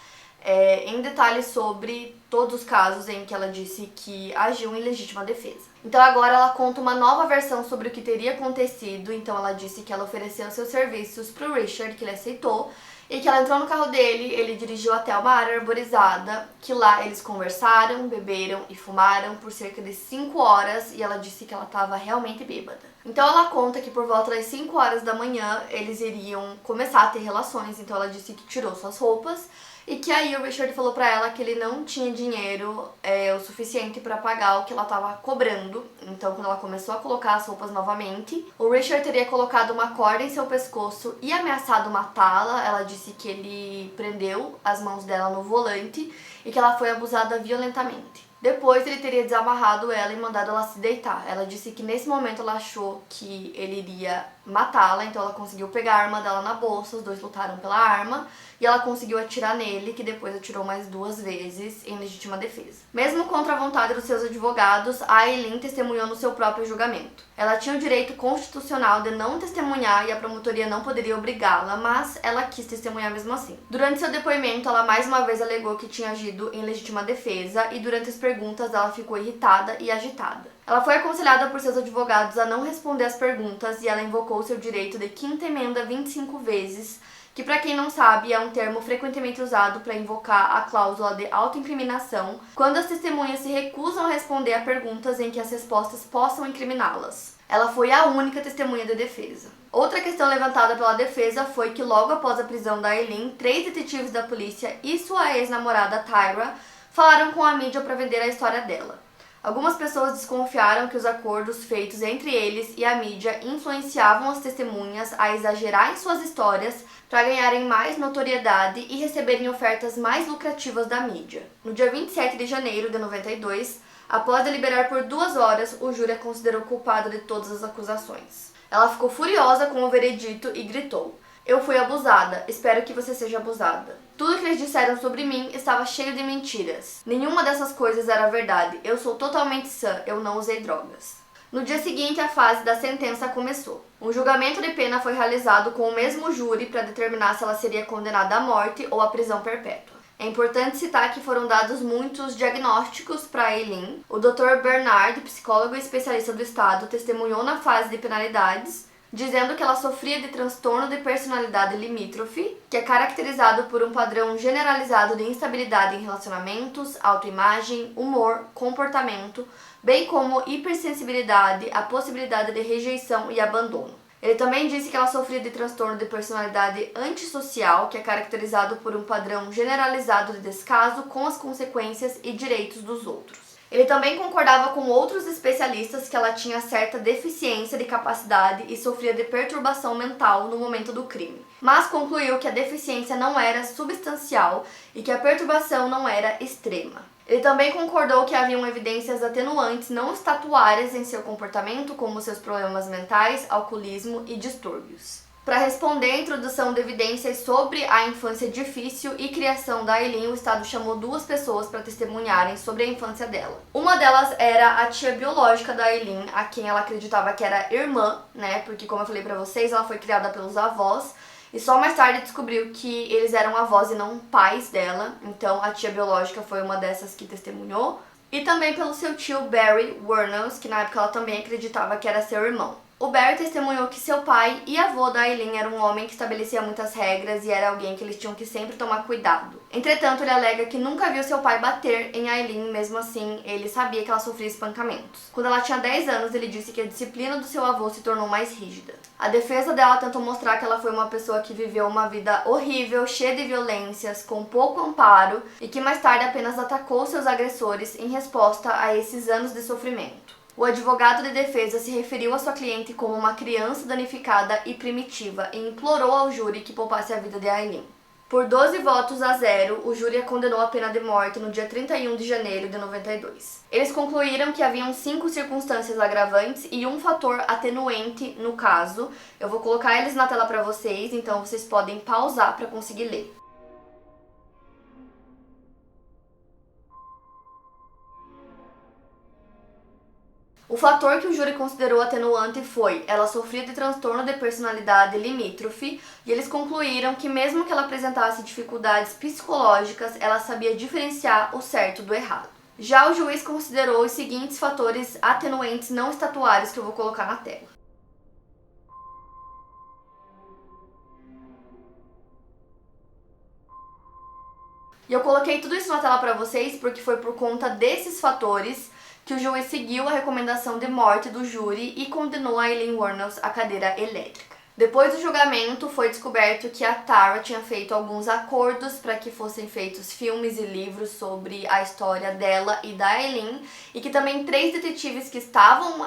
em detalhes sobre todos os casos em que ela disse que agiu em legítima defesa. Então agora ela conta uma nova versão sobre o que teria acontecido. Então ela disse que ela ofereceu seus serviços para o Richard, que ele aceitou, e que ela entrou no carro dele, ele dirigiu até uma área arborizada, que lá eles conversaram, beberam e fumaram por cerca de 5 horas e ela disse que ela estava realmente bêbada. Então ela conta que por volta das 5 horas da manhã eles iriam começar a ter relações, então ela disse que tirou suas roupas e que aí o Richard falou pra ela que ele não tinha dinheiro o suficiente pra pagar o que ela tava cobrando. Então quando ela começou a colocar as roupas novamente, o Richard teria colocado uma corda em seu pescoço e ameaçado matá-la. Ela disse que ele prendeu as mãos dela no volante e que ela foi abusada violentamente. Depois ele teria desamarrado ela e mandado ela se deitar. Ela disse que nesse momento ela achou que ele iria matá-la, então ela conseguiu pegar a arma dela na bolsa, os dois lutaram pela arma e ela conseguiu atirar nele, que depois atirou mais 2 vezes em legítima defesa. Mesmo contra a vontade dos seus advogados, a Aileen testemunhou no seu próprio julgamento. Ela tinha o direito constitucional de não testemunhar e a promotoria não poderia obrigá-la, mas ela quis testemunhar mesmo assim. Durante seu depoimento, ela mais uma vez alegou que tinha agido em legítima defesa e durante as perguntas ela ficou irritada e agitada. Ela foi aconselhada por seus advogados a não responder às perguntas e ela invocou seu direito de quinta emenda 25 vezes, que para quem não sabe é um termo frequentemente usado para invocar a cláusula de autoincriminação quando as testemunhas se recusam a responder a perguntas em que as respostas possam incriminá-las. Ela foi a única testemunha da defesa. Outra questão levantada pela defesa foi que logo após a prisão da Aileen, 3 detetives da polícia e sua ex-namorada Tyra falaram com a mídia para vender a história dela. Algumas pessoas desconfiaram que os acordos feitos entre eles e a mídia influenciavam as testemunhas a exagerar em suas histórias para ganharem mais notoriedade e receberem ofertas mais lucrativas da mídia. No dia 27 de janeiro de 92, após deliberar por 2 horas, o júri a considerou culpada de todas as acusações. Ela ficou furiosa com o veredito e gritou: "Eu fui abusada, espero que você seja abusada. Tudo que eles disseram sobre mim estava cheio de mentiras. Nenhuma dessas coisas era verdade. Eu sou totalmente sã, eu não usei drogas." No dia seguinte, a fase da sentença começou. Um julgamento de pena foi realizado com o mesmo júri para determinar se ela seria condenada à morte ou à prisão perpétua. É importante citar que foram dados muitos diagnósticos para Aileen. O Dr. Bernard, psicólogo e especialista do estado, testemunhou na fase de penalidades, dizendo que ela sofria de transtorno de personalidade limítrofe, que é caracterizado por um padrão generalizado de instabilidade em relacionamentos, autoimagem, humor, comportamento, bem como hipersensibilidade, a possibilidade de rejeição e abandono. Ele também disse que ela sofria de transtorno de personalidade antissocial, que é caracterizado por um padrão generalizado de descaso com as consequências e direitos dos outros. Ele também concordava com outros especialistas que ela tinha certa deficiência de capacidade e sofria de perturbação mental no momento do crime, mas concluiu que a deficiência não era substancial e que a perturbação não era extrema. Ele também concordou que haviam evidências atenuantes não estatuárias em seu comportamento, como seus problemas mentais, alcoolismo e distúrbios. Para responder à introdução de evidências sobre a infância difícil e criação da Aileen, o Estado chamou 2 pessoas para testemunharem sobre a infância dela. Uma delas era a tia biológica da Aileen, a quem ela acreditava que era irmã, né? Porque, como eu falei para vocês, ela foi criada pelos avós e só mais tarde descobriu que eles eram avós e não pais dela. Então, a tia biológica foi uma dessas que testemunhou. E também pelo seu tio Barry Wuornos, que na época ela também acreditava que era seu irmão. O Barry testemunhou que seu pai e avô da Aileen era um homem que estabelecia muitas regras e era alguém que eles tinham que sempre tomar cuidado. Entretanto, ele alega que nunca viu seu pai bater em Aileen, mesmo assim, ele sabia que ela sofria espancamentos. Quando ela tinha 10 anos, ele disse que a disciplina do seu avô se tornou mais rígida. A defesa dela tentou mostrar que ela foi uma pessoa que viveu uma vida horrível, cheia de violências, com pouco amparo e que mais tarde apenas atacou seus agressores em resposta a esses anos de sofrimento. O advogado de defesa se referiu à sua cliente como uma criança danificada e primitiva e implorou ao júri que poupasse a vida de Aileen. Por 12 votos a 0, o júri a condenou à pena de morte no dia 31 de janeiro de 92. Eles concluíram que haviam 5 circunstâncias agravantes e um fator atenuante no caso. Eu vou colocar eles na tela para vocês, então vocês podem pausar para conseguir ler. O fator que o júri considerou atenuante foi: ela sofria de transtorno de personalidade limítrofe, e eles concluíram que mesmo que ela apresentasse dificuldades psicológicas, ela sabia diferenciar o certo do errado. Já o juiz considerou os seguintes fatores atenuantes não estatuários que eu vou colocar na tela. E eu coloquei tudo isso na tela para vocês porque foi por conta desses fatores que o juiz seguiu a recomendação de morte do júri e condenou a Aileen Wuornos à cadeira elétrica. Depois do julgamento, foi descoberto que a Tara tinha feito alguns acordos para que fossem feitos filmes e livros sobre a história dela e da Aileen, e que também 3 detetives que estavam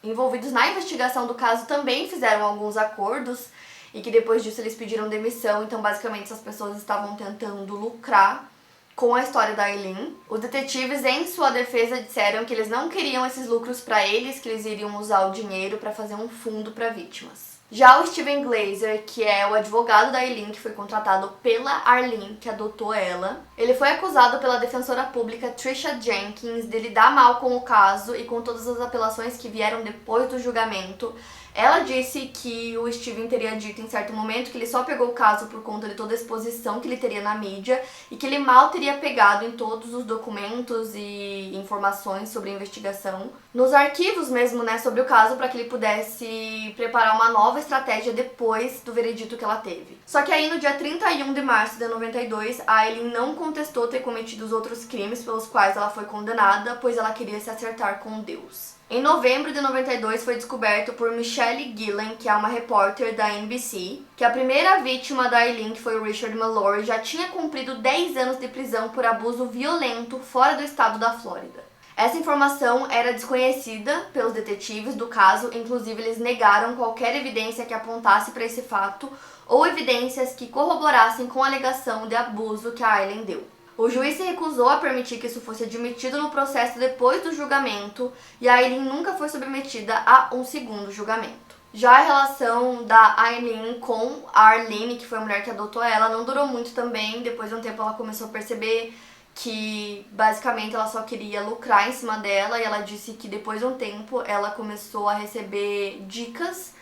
envolvidos na investigação do caso também fizeram alguns acordos, e que depois disso eles pediram demissão. Então basicamente essas pessoas estavam tentando lucrar com a história da Aileen. Os detetives, em sua defesa, disseram que eles não queriam esses lucros para eles, que eles iriam usar o dinheiro para fazer um fundo para vítimas. Já o Steven Glazer, que é o advogado da Aileen, que foi contratado pela Arlene, que adotou ela, ele foi acusado pela defensora pública Trisha Jenkins de lidar mal com o caso e com todas as apelações que vieram depois do julgamento. Ela disse que o Steven teria dito em certo momento que ele só pegou o caso por conta de toda a exposição que ele teria na mídia e que ele mal teria pegado em todos os documentos e informações sobre a investigação, nos arquivos mesmo, sobre o caso, para que ele pudesse preparar uma nova estratégia depois do veredito que ela teve. Só que aí no dia 31 de março de 92, a Aileen não contestou ter cometido os outros crimes pelos quais ela foi condenada, pois ela queria se acertar com Deus. Em novembro de 92 foi descoberto por Michelle Gillen, que é uma repórter da NBC, que a primeira vítima da Aileen, que foi o Richard Mallory, já tinha cumprido 10 anos de prisão por abuso violento fora do estado da Flórida. Essa informação era desconhecida pelos detetives do caso, inclusive eles negaram qualquer evidência que apontasse para esse fato ou evidências que corroborassem com a alegação de abuso que a Aileen deu. O juiz se recusou a permitir que isso fosse admitido no processo depois do julgamento, e a Aileen nunca foi submetida a um segundo julgamento. Já a relação da Aileen com a Arlene, que foi a mulher que adotou ela, não durou muito também. Depois de um tempo ela começou a perceber que basicamente ela só queria lucrar em cima dela, e ela disse que depois de um tempo ela começou a receber dicas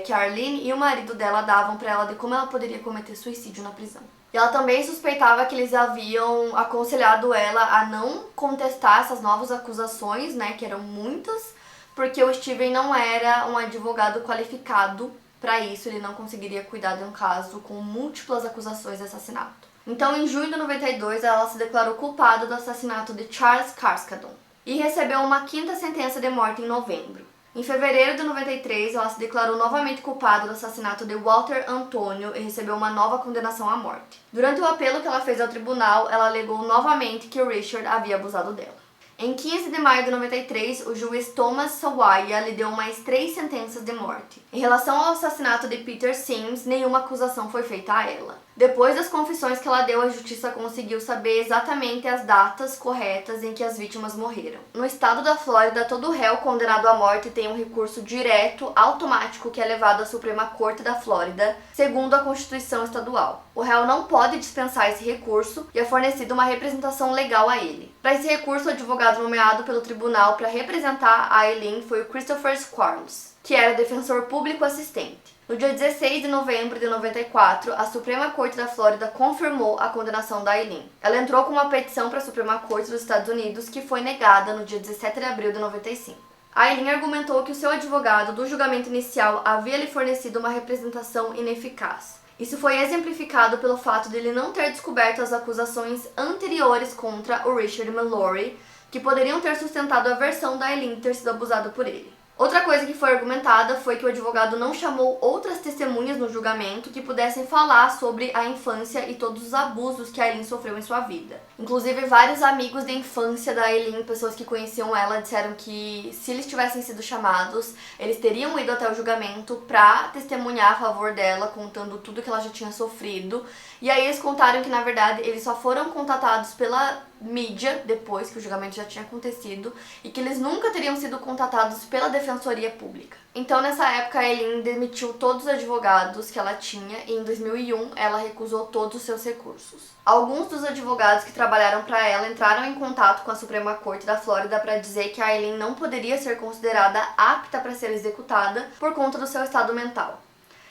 que a Arlene e o marido dela davam para ela de como ela poderia cometer suicídio na prisão. E ela também suspeitava que eles haviam aconselhado ela a não contestar essas novas acusações, que eram muitas, porque o Steven não era um advogado qualificado para isso, ele não conseguiria cuidar de um caso com múltiplas acusações de assassinato. Então, em junho de 92, ela se declarou culpada do assassinato de Charles Carskadon e recebeu uma 5ª sentença de morte em novembro. Em fevereiro de 93, ela se declarou novamente culpada do assassinato de Walter Antonio e recebeu uma nova condenação à morte. Durante o apelo que ela fez ao tribunal, ela alegou novamente que o Richard havia abusado dela. Em 15 de maio de 93, o juiz Thomas Sawaya lhe deu mais 3 sentenças de morte. Em relação ao assassinato de Peter Sims, nenhuma acusação foi feita a ela. Depois das confissões que ela deu, a justiça conseguiu saber exatamente as datas corretas em que as vítimas morreram. No estado da Flórida, todo réu condenado à morte tem um recurso direto, automático, que é levado à Suprema Corte da Flórida, segundo a Constituição estadual. O réu não pode dispensar esse recurso e é fornecida uma representação legal a ele. Para esse recurso, o advogado nomeado pelo tribunal para representar a Aileen foi o Christopher Squarles, que era defensor público assistente. No dia 16 de novembro de 94, a Suprema Corte da Flórida confirmou a condenação da Aileen. Ela entrou com uma petição para a Suprema Corte dos Estados Unidos, que foi negada no dia 17 de abril de 95. A Aileen argumentou que o seu advogado do julgamento inicial havia lhe fornecido uma representação ineficaz. Isso foi exemplificado pelo fato de ele não ter descoberto as acusações anteriores contra o Richard Mallory, que poderiam ter sustentado a versão da Aileen ter sido abusada por ele. Outra coisa que foi argumentada foi que o advogado não chamou outras testemunhas no julgamento que pudessem falar sobre a infância e todos os abusos que a Aileen sofreu em sua vida. Inclusive, vários amigos de infância da Aileen, pessoas que conheciam ela, disseram que se eles tivessem sido chamados, eles teriam ido até o julgamento pra testemunhar a favor dela, contando tudo que ela já tinha sofrido. E aí eles contaram que, na verdade, eles só foram contatados pela mídia depois que o julgamento já tinha acontecido e que eles nunca teriam sido contatados pela Defensoria Pública. Então, nessa época, a Aileen demitiu todos os advogados que ela tinha e em 2001 ela recusou todos os seus recursos. Alguns dos advogados que trabalharam para ela entraram em contato com a Suprema Corte da Flórida para dizer que a Aileen não poderia ser considerada apta para ser executada por conta do seu estado mental.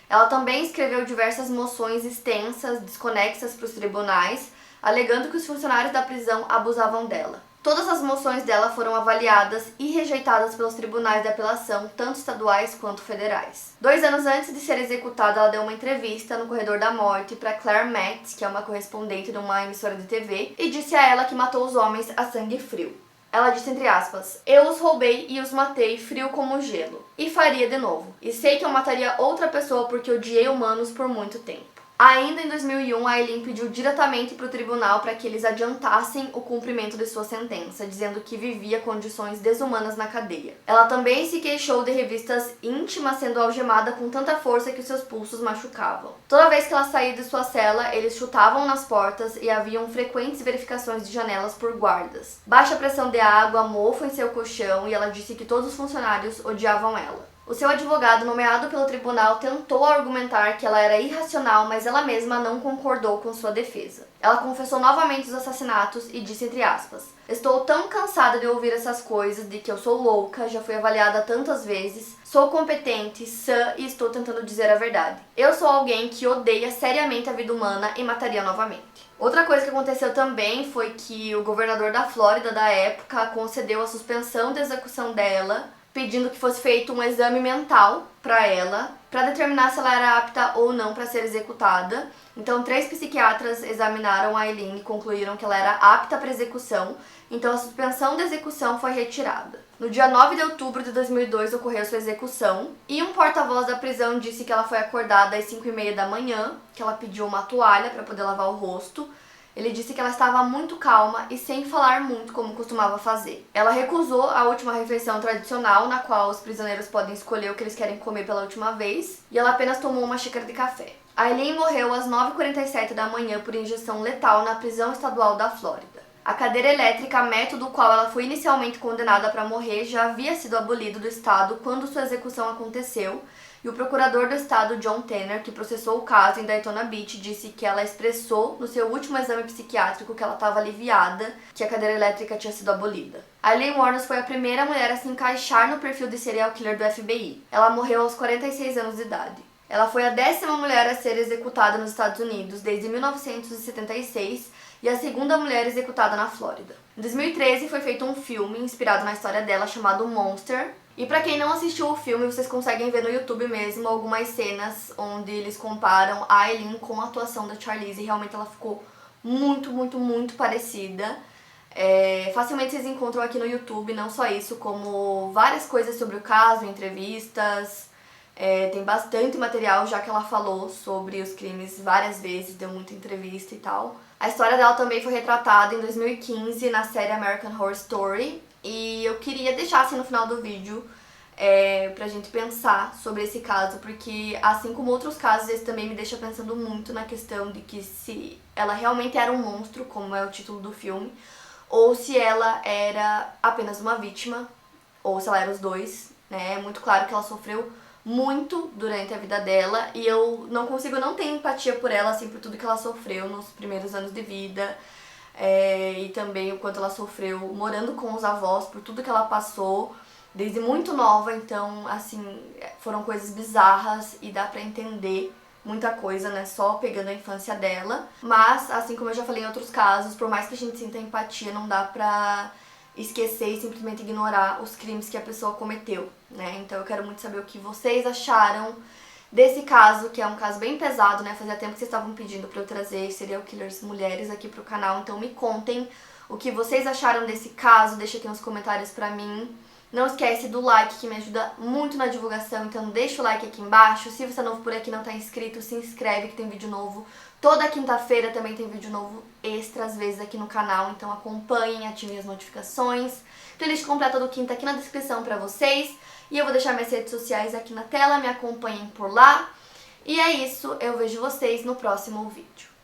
Ela também escreveu diversas moções extensas, desconexas para os tribunais, alegando que os funcionários da prisão abusavam dela. Todas as moções dela foram avaliadas e rejeitadas pelos tribunais de apelação, tanto estaduais quanto federais. 2 anos antes de ser executada, ela deu uma entrevista no Corredor da Morte para Claire Metz, que é uma correspondente de uma emissora de TV, e disse a ela que matou os homens a sangue frio. Ela disse, entre aspas, "Eu os roubei e os matei frio como gelo. E faria de novo. E sei que eu mataria outra pessoa porque odiei humanos por muito tempo." Ainda em 2001, a Aileen pediu diretamente para o tribunal para que eles adiantassem o cumprimento de sua sentença, dizendo que vivia condições desumanas na cadeia. Ela também se queixou de revistas íntimas sendo algemada com tanta força que os seus pulsos machucavam. Toda vez que ela saía de sua cela, eles chutavam nas portas e haviam frequentes verificações de janelas por guardas. Baixa pressão de água, mofo em seu colchão, e ela disse que todos os funcionários odiavam ela. O seu advogado, nomeado pelo tribunal, tentou argumentar que ela era irracional, mas ela mesma não concordou com sua defesa. Ela confessou novamente os assassinatos e disse, entre aspas, "Estou tão cansada de ouvir essas coisas, de que eu sou louca, já fui avaliada tantas vezes, sou competente, sã e estou tentando dizer a verdade. Eu sou alguém que odeia seriamente a vida humana e mataria novamente." Outra coisa que aconteceu também foi que o governador da Flórida da época concedeu a suspensão da execução dela, pedindo que fosse feito um exame mental para ela, para determinar se ela era apta ou não para ser executada. Então, 3 psiquiatras examinaram a Aileen e concluíram que ela era apta para execução, então a suspensão da execução foi retirada. No dia 9 de outubro de 2002 ocorreu sua execução, e um porta-voz da prisão disse que ela foi acordada às 5h30 da manhã, que ela pediu uma toalha para poder lavar o rosto. Ele disse que ela estava muito calma e sem falar muito como costumava fazer. Ela recusou a última refeição tradicional, na qual os prisioneiros podem escolher o que eles querem comer pela última vez, e ela apenas tomou uma xícara de café. A Aileen morreu às 9h47 da manhã por injeção letal na prisão estadual da Flórida. A cadeira elétrica, método qual ela foi inicialmente condenada para morrer, já havia sido abolido do estado quando sua execução aconteceu, e o procurador do estado, John Tanner, que processou o caso em Daytona Beach, disse que ela expressou no seu último exame psiquiátrico que ela estava aliviada que a cadeira elétrica tinha sido abolida. Aileen Wuornos foi a primeira mulher a se encaixar no perfil de serial killer do FBI. Ela morreu aos 46 anos de idade. Ela foi a 10ª mulher a ser executada nos Estados Unidos desde 1976 e a 2ª mulher executada na Flórida. Em 2013 foi feito um filme inspirado na história dela chamado Monster. E pra quem não assistiu o filme, vocês conseguem ver no YouTube mesmo algumas cenas onde eles comparam a Aileen com a atuação da Charlize, e realmente ela ficou muito, muito, muito parecida. Facilmente vocês encontram aqui no YouTube, não só isso, como várias coisas sobre o caso, entrevistas. Tem bastante material, já que ela falou sobre os crimes várias vezes, deu muita entrevista e tal. A história dela também foi retratada em 2015 na série American Horror Story. E eu queria deixar assim no final do vídeo pra gente pensar sobre esse caso, porque assim como outros casos, esse também me deixa pensando muito na questão de que se ela realmente era um monstro, como é o título do filme, ou se ela era apenas uma vítima, ou se ela era os dois, né? É muito claro que ela sofreu muito durante a vida dela, e eu não consigo não ter empatia por ela, assim, por tudo que ela sofreu nos primeiros anos de vida. E também o quanto ela sofreu morando com os avós, por tudo que ela passou desde muito nova. Então, assim, foram coisas bizarras e dá pra entender muita coisa, né, só pegando a infância dela. Mas, assim como eu já falei em outros casos, por mais que a gente sinta empatia, não dá pra esquecer e simplesmente ignorar os crimes que a pessoa cometeu, né? Então eu quero muito saber o que vocês acharam desse caso, que é um caso bem pesado, né? Fazia tempo que vocês estavam pedindo pra eu trazer serial killers mulheres aqui pro canal, então me contem o que vocês acharam desse caso, deixa aqui nos comentários pra mim. Não esquece do like, que me ajuda muito na divulgação, então deixa o like aqui embaixo. Se você é novo por aqui e não tá inscrito, se inscreve que tem vídeo novo. Toda quinta-feira também tem vídeo novo extra, às vezes, aqui no canal, então acompanhem, ativem as notificações. Playlist completa do quinta aqui na descrição pra vocês. E eu vou deixar minhas redes sociais aqui na tela, me acompanhem por lá. E é isso, eu vejo vocês no próximo vídeo.